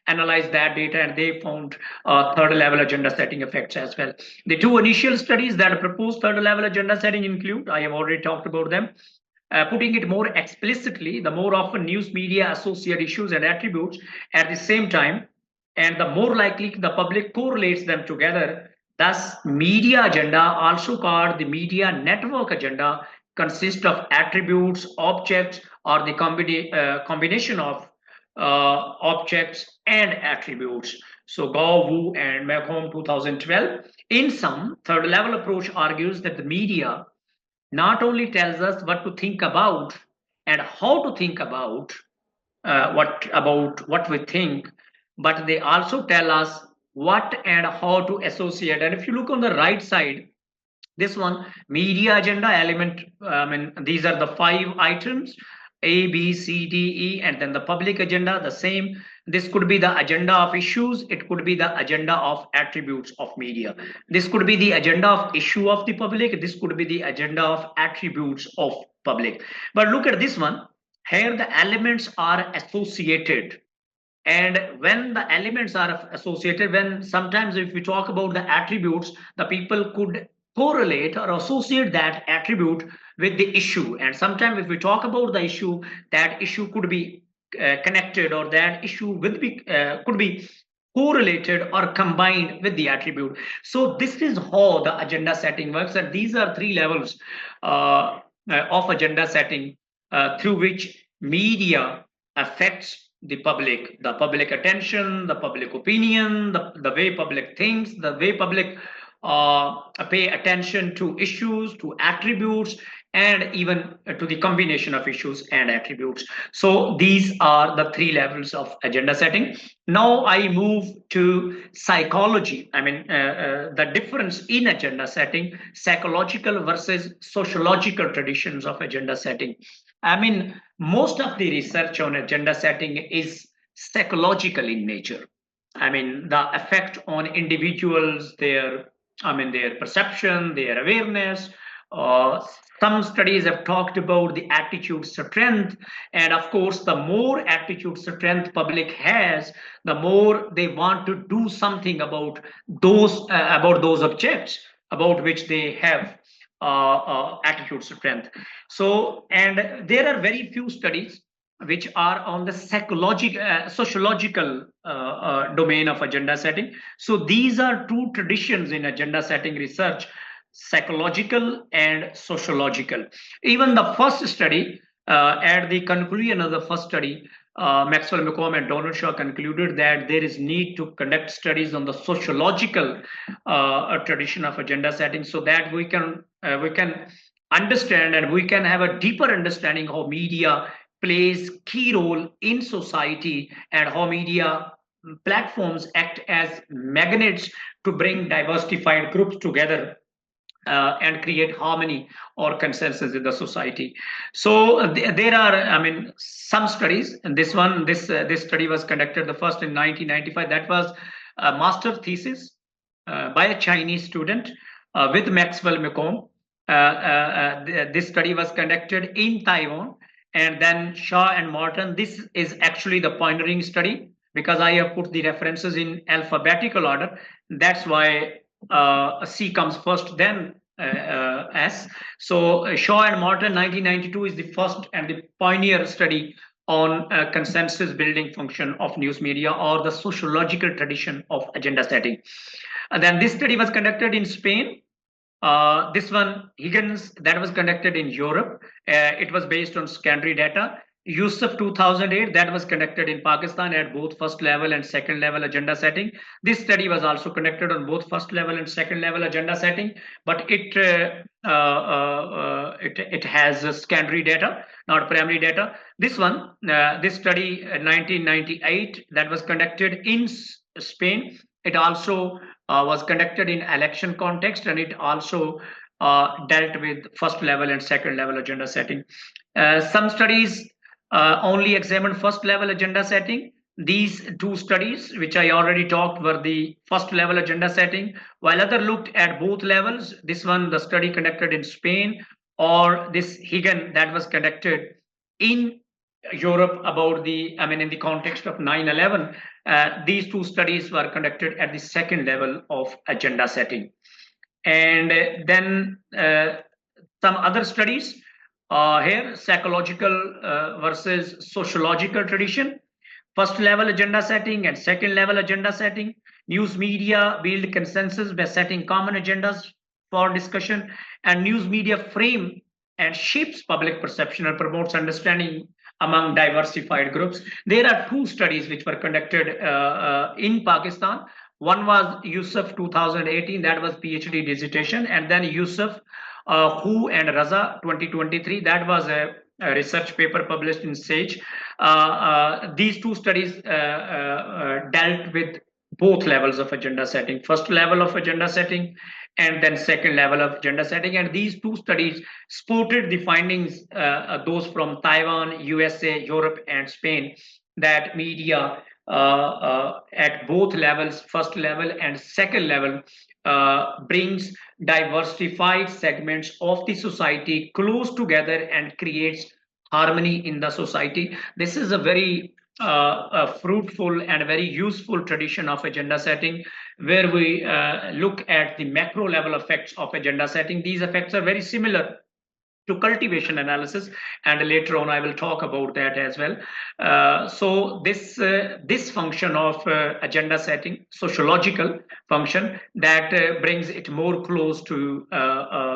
reanalyzed that data and they found third level agenda setting effects as well. The two initial studies that proposed third level agenda setting include, I have already talked about them. Putting it more explicitly, the more often news media associate issues and attributes at the same time, and the more likely the public correlates them together. Thus, media agenda, also called the media network agenda, consists of attributes, objects, or the combination of objects and attributes. So, Gao, Wu, and Macomb 2012. In sum, third level approach argues that the media not only tells us what to think about and how to think about what we think, but they also tell us what and how to associate. And if you look on the right side, this one, media agenda element, I mean, these are the 5 items: A, B, C, D, E, and then the public agenda, the same. This could be the agenda of issues, it could be the agenda of attributes of media. This could be the agenda of issue of the public, this could be the agenda of attributes of public. But look at this one. Here the elements are associated, and when the elements are associated, when sometimes if we talk about the attributes, the people could correlate or associate that attribute with the issue. And sometimes if we talk about the issue, that issue could be connected, or that issue could be correlated or combined with the attribute. So this is how the agenda setting works, and these are three levels of agenda setting through which media affects the public attention, the public opinion, the way public thinks, the way public pay attention to issues, to attributes, and even to the combination of issues and attributes. So these are the three levels of agenda setting. Now I move to psychology. I mean, the difference in agenda setting, psychological versus sociological traditions of agenda setting. I mean, most of the research on agenda setting is psychological in nature. I mean, the effect on individuals, their perception, their awareness. Some studies have talked about the attitude strength, and of course, the more attitude strength public has, the more they want to do something about those objects about which they have attitude strength. So, and there are very few studies which are on the sociological domain of agenda setting. So these are two traditions in agenda setting research: psychological and sociological. Even the first study, at the conclusion of the first study, Maxwell, McComb, and Donald Shaw concluded that there is need to conduct studies on the sociological tradition of agenda setting, so that we can understand and we can have a deeper understanding how media plays key role in society, and how media platforms act as magnets to bring diversified groups together and create harmony or consensus in the society. So there are, I mean, some studies, and this study was conducted the first in 1995. That was a master thesis by a Chinese student with Maxwell. This study was conducted in Taiwan, and then Shaw and Morton. This is actually the pioneering study because I have put the references in alphabetical order. That's why C comes first, then S. So Shaw and Morton 1992 is the first and the pioneer study on consensus building function of news media or the sociological tradition of agenda setting. And then this study was conducted in Spain. This one, Higgins, that was conducted in Europe. It was based on secondary data. Yousaf 2008, that was conducted in Pakistan at both first level and second level agenda setting. This study was also conducted on both first level and second level agenda setting, but it has secondary data, not primary data. This one, this study, 1998, that was conducted in Spain. It also was conducted in election context, and it also dealt with first level and second level agenda setting. Some studies only examined first level agenda setting. These two studies, which I already talked, were the first level agenda setting, while other looked at both levels. This one, the study conducted in Spain, or this Higgin that was conducted in Europe about the, I mean, in the context of 9/11. These two studies were conducted at the second level of agenda setting. And then some other studies here, psychological versus sociological tradition, first level agenda setting and second level agenda setting. News media build consensus by setting common agendas for discussion, and news media frame and shapes public perception and promotes understanding among diversified groups. There are two studies which were conducted in Pakistan. One was Yousaf 2018, that was PhD dissertation, and then Yousaf Hu and Raza 2023, that was a research paper published in Sage. These two studies dealt with both levels of agenda setting, first level of agenda setting and then second level of agenda setting. And these two studies supported the findings, those from Taiwan, USA, Europe, and Spain, that media at both levels, first level and second level, brings diversified segments of the society close together and creates harmony in the society. This is a very fruitful and very useful tradition of agenda setting, where we look at the macro level effects of agenda setting. These effects are very similar to cultivation analysis, and later on I will talk about that as well. So this function of agenda setting, sociological function, that brings it more close to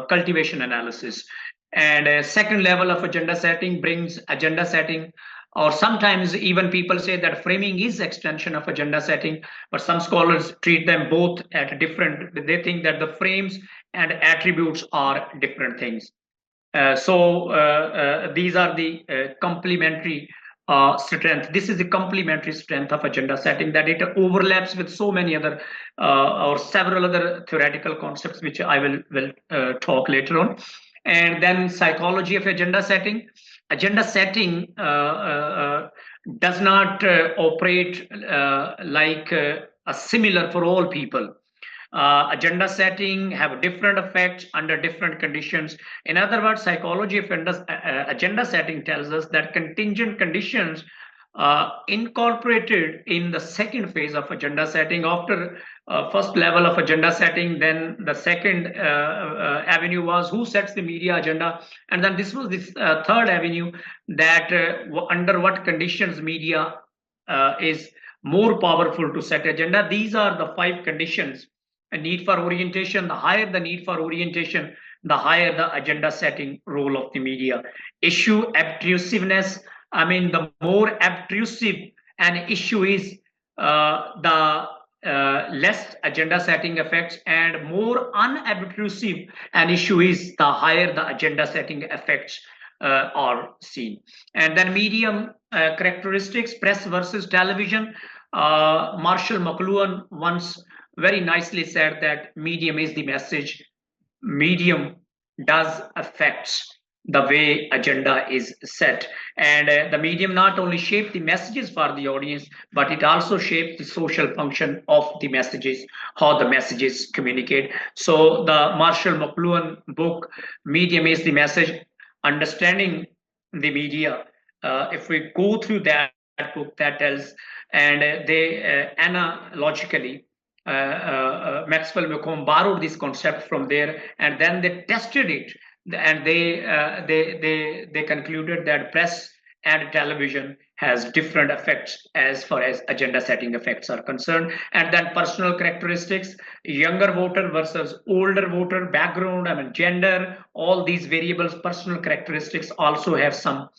cultivation analysis. And second level of agenda setting brings agenda setting, or sometimes even people say that framing is extension of agenda setting, but some scholars treat them both at different. They think that the frames and attributes are different things. These are the complementary strength. This is the complementary strength of agenda setting, that it overlaps with so many other or several other theoretical concepts, which I will talk later on. And then psychology of agenda setting. Agenda setting does not operate like a similar for all people. Agenda setting have different effects under different conditions. In other words, psychology of agenda setting tells us that contingent conditions incorporated in the second phase of agenda setting. After first level of agenda setting, then the second avenue was who sets the media agenda, and then this was this third avenue, that under what conditions media is more powerful to set agenda. These are the 5 conditions. A need for orientation. The higher the need for orientation, the higher the agenda setting role of the media. Issue obtrusiveness. I mean, the more obtrusive an issue is, the less agenda setting effects, and more unobtrusive an issue is, the higher the agenda setting effects are seen. And then medium characteristics, press versus television. Marshall McLuhan once very nicely said that medium is the message. Medium does affect the way agenda is set, and the medium not only shape the messages for the audience, but it also shapes the social function of the messages, how the messages communicate. So the Marshall McLuhan book, Medium is the Message, Understanding the Media, if we go through that book, that tells, and they analogically, Maxwell Macomb borrowed this concept from there, and then they tested it, and they concluded that press and television has different effects as far as agenda setting effects are concerned. And then personal characteristics, younger voter versus older voter, background, I mean gender, all these variables, personal characteristics also have some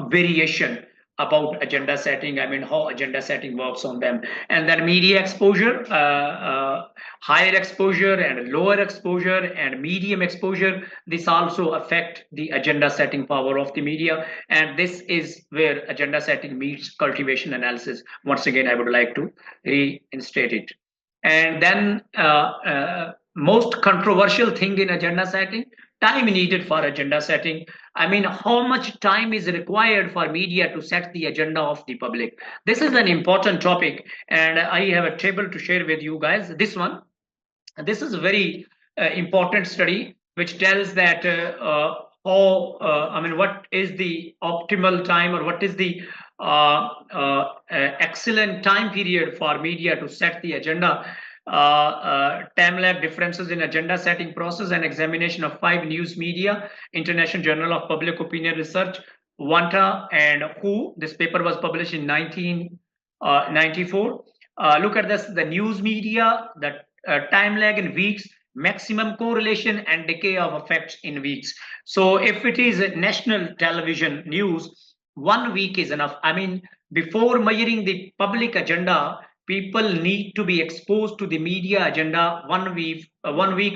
variation about agenda setting, I mean how agenda setting works on them. And then media exposure, higher exposure and lower exposure and medium exposure, this also affect the agenda setting power of the media. And this is where agenda setting meets cultivation analysis. Once again, I would like to reinstate it. And then most controversial thing in agenda setting, time needed for agenda setting. I mean, how much time is required for media to set the agenda of the public? This is an important topic, and I have a table to share with you guys. This one, this is a very important study which tells that I mean, what is the optimal time, or what is the excellent time period for media to set the agenda. Time lag differences in agenda setting process and examination of 5 news media, International Journal of Public Opinion Research, Wanta and Who. This paper was published in 1994. Look at this, the news media, the time lag in weeks, maximum correlation and decay of effects in weeks. So if it is national television news, 1 week is enough. I mean, before measuring the public agenda, people need to be exposed to the media agenda 1 week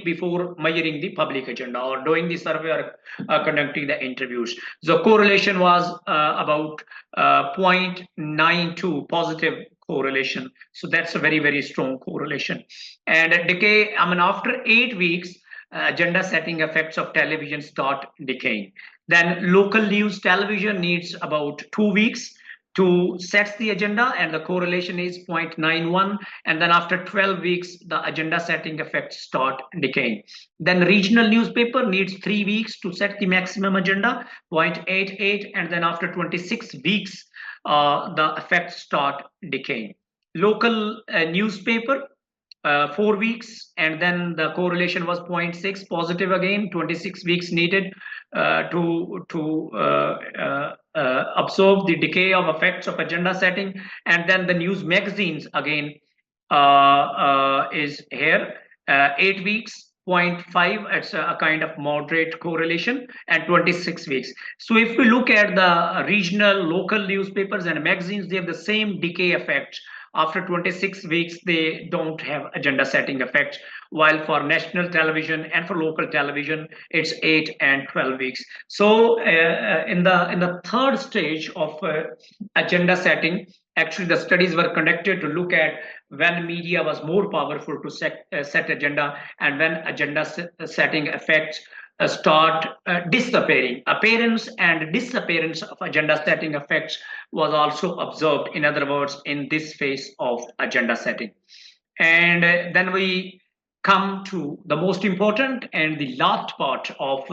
before measuring the public agenda or doing the survey or conducting the interviews. The correlation was about 0.92 positive correlation. So that's a very, very strong correlation. And decay, I mean, after 8 weeks, agenda setting effects of television start decaying. Then local news television needs about 2 weeks to set the agenda, and the correlation is 0.91. And then after 12 weeks, the agenda setting effects start decaying. Then regional newspaper needs 3 weeks to set the maximum agenda, 0.88. And then after 26 weeks, the effects start decaying. Local newspaper, 4 weeks, and then the correlation was 0.6 positive again. 26 weeks needed to absorb the decay of effects of agenda setting. And then the news magazines again is here, 8 weeks, 0.5. It's a kind of moderate correlation, and 26 weeks. So if we look at the regional local newspapers and magazines, they have the same decay effect. After 26 weeks, they don't have agenda setting effect, while for national television and for local television, it's 8 and 12 weeks. So in the third stage of agenda setting, actually the studies were conducted to look at when media was more powerful to set agenda, and when agenda setting effects start disappearing. Appearance and disappearance of agenda setting effects was also observed, in other words, in this phase of agenda setting. And then we come to the most important and the last part of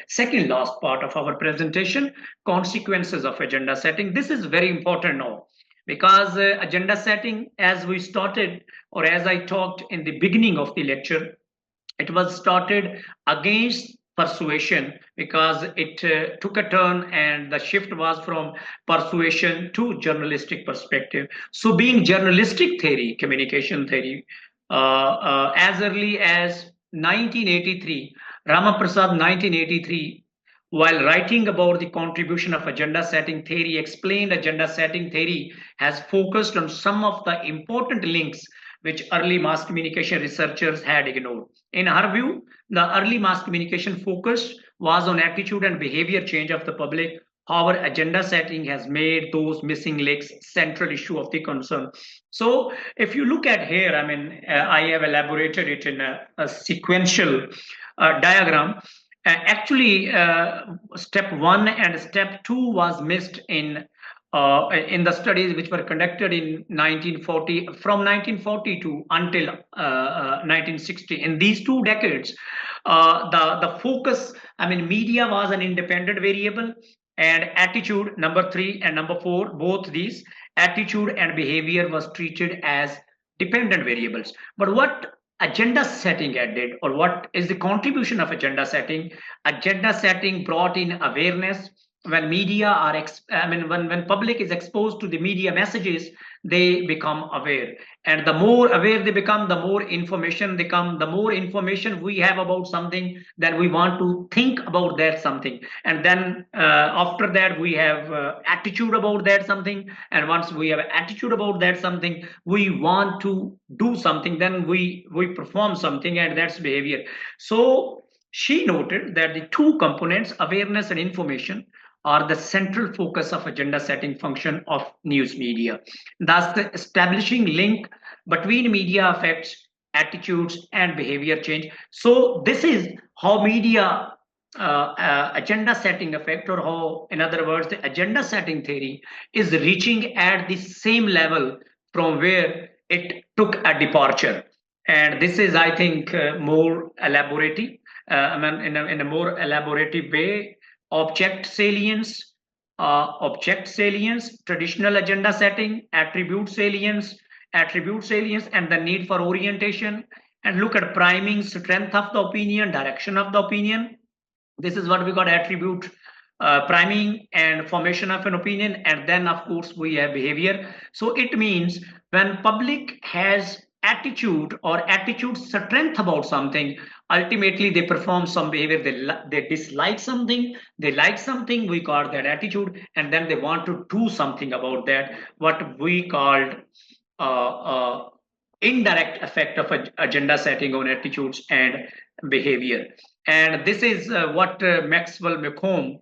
second last part of our presentation, consequences of agenda setting. This is very important now, because agenda setting, as we started, or as I talked in the beginning of the lecture, it was started against persuasion, because it took a turn, and the shift was from persuasion to journalistic perspective. So being journalistic theory, communication theory, as early as 1983, Ramaprasad 1983, while writing about the contribution of agenda setting theory, explained agenda setting theory has focused on some of the important links which early mass communication researchers had ignored. In her view, the early mass communication focus was on attitude and behavior change of the public our agenda setting has made those missing links central issue of the concern. So if you look at here, I mean, I have elaborated it in a sequential diagram. Step one and step two was missed in the studies which were conducted in 1940, from 1942 until 1960. In these 2 decades, the focus, I mean, media was an independent variable, and attitude, number three and number four, both these, attitude and behavior was treated as dependent variables. But what agenda setting did, or what is the contribution of agenda setting? Agenda setting brought in awareness. When media are when public is exposed to the media messages, they become aware, and the more aware they become, the more information they come. The more information we have about something, then we want to think about that something, and then after that we have attitude about that something, and once we have attitude about that something, we want to do something, then we perform something, and that's behavior. So she noted that the two components, awareness and information, are the central focus of agenda setting function of news media. Thus, the establishing link between media affects attitudes and behavior change. So this is how media agenda setting effect, or how, in other words, the agenda setting theory is reaching at the same level from where it took a departure. And this is, I think, more elaborative, in a more elaborative way. Object salience, traditional agenda setting, attribute salience, and the need for orientation. And look at priming, strength of the opinion, direction of the opinion. This is what we got: attribute, priming and formation of an opinion, and then of course we have behavior. So it means when public has attitude or attitude strength about something, ultimately they perform some behavior. They dislike something, they like something, we call that attitude, and then they want to do something about that, what we called indirect effect of agenda setting on attitudes and behavior. And this is what Maxwell McComb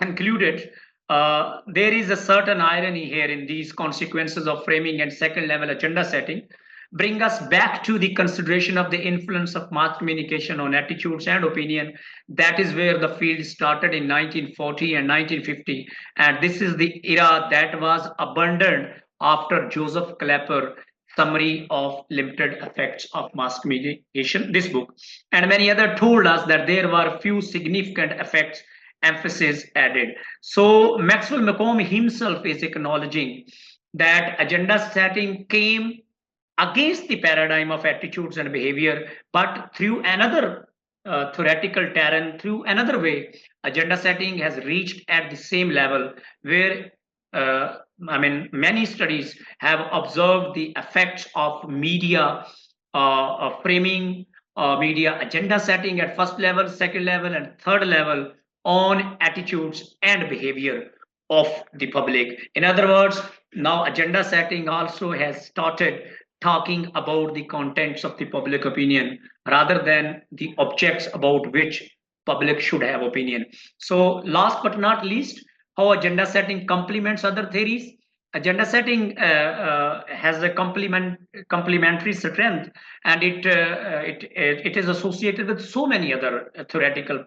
concluded. There is a certain irony here in these consequences of framing and second level agenda setting. Bring us back to the consideration of the influence of mass communication on attitudes and opinion. That is where the field started in 1940 and 1950. And this is the era that was abandoned after Joseph Clapper summary of limited effects of mass communication, this book, and many other told us that there were few significant effects, emphasis added. So Maxwell McComb himself is acknowledging that agenda setting came against the paradigm of attitudes and behavior, but through another theoretical terrain, through another way, agenda setting has reached at the same level where many studies have observed the effects of media framing, media agenda setting at first level, second level, and third level on attitudes and behavior of the public. In other words, now agenda setting also has started talking about the contents of the public opinion rather than the objects about which public should have opinion. So last but not least, how agenda setting complements other theories. Agenda setting has a complementary strength, and it is associated with so many other theoretical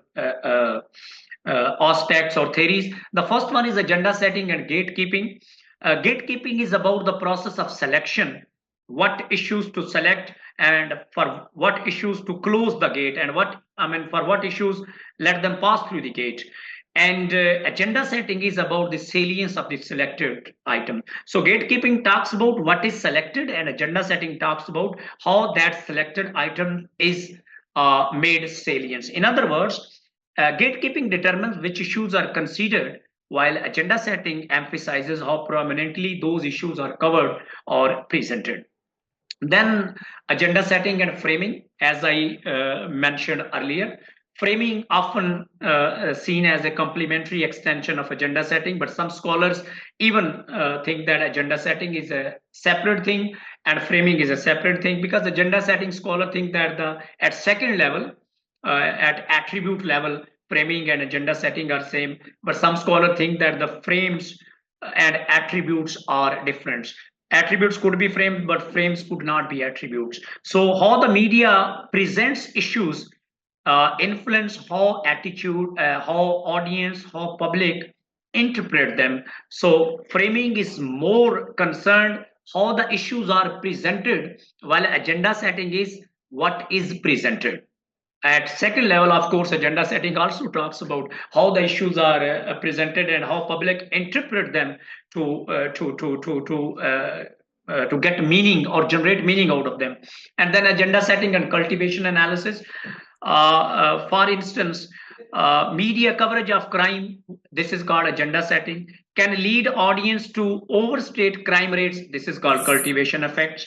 aspects or theories. The first one is agenda setting and gatekeeping. Gatekeeping is about the process of selection, what issues to select and for what issues to close the gate, and for what issues let them pass through the gate. And agenda setting is about the salience of the selected item. So gatekeeping talks about what is selected, and agenda setting talks about how that selected item is made salient. In other words, gatekeeping determines which issues are considered, while agenda setting emphasizes how prominently those issues are covered or presented. Then agenda setting and framing, as I mentioned earlier. Framing often seen as a complementary extension of agenda setting, but some scholars even think that agenda setting is a separate thing and framing is a separate thing, because agenda setting scholars think that at second level, at attribute level, framing and agenda setting are same, but some scholars think that the frames and attributes are different. Attributes could be framed, but frames could not be attributes. So how the media presents issues influence how attitude, how audience, how public interpret them. So framing is more concerned how the issues are presented, while agenda setting is what is presented. At second level, of course, agenda setting also talks about how the issues are presented and how public interpret them to get meaning or generate meaning out of them. And then agenda setting and cultivation analysis. For instance, media coverage of crime, this is called agenda setting, can lead audience to overstate crime rates. This is called cultivation effects.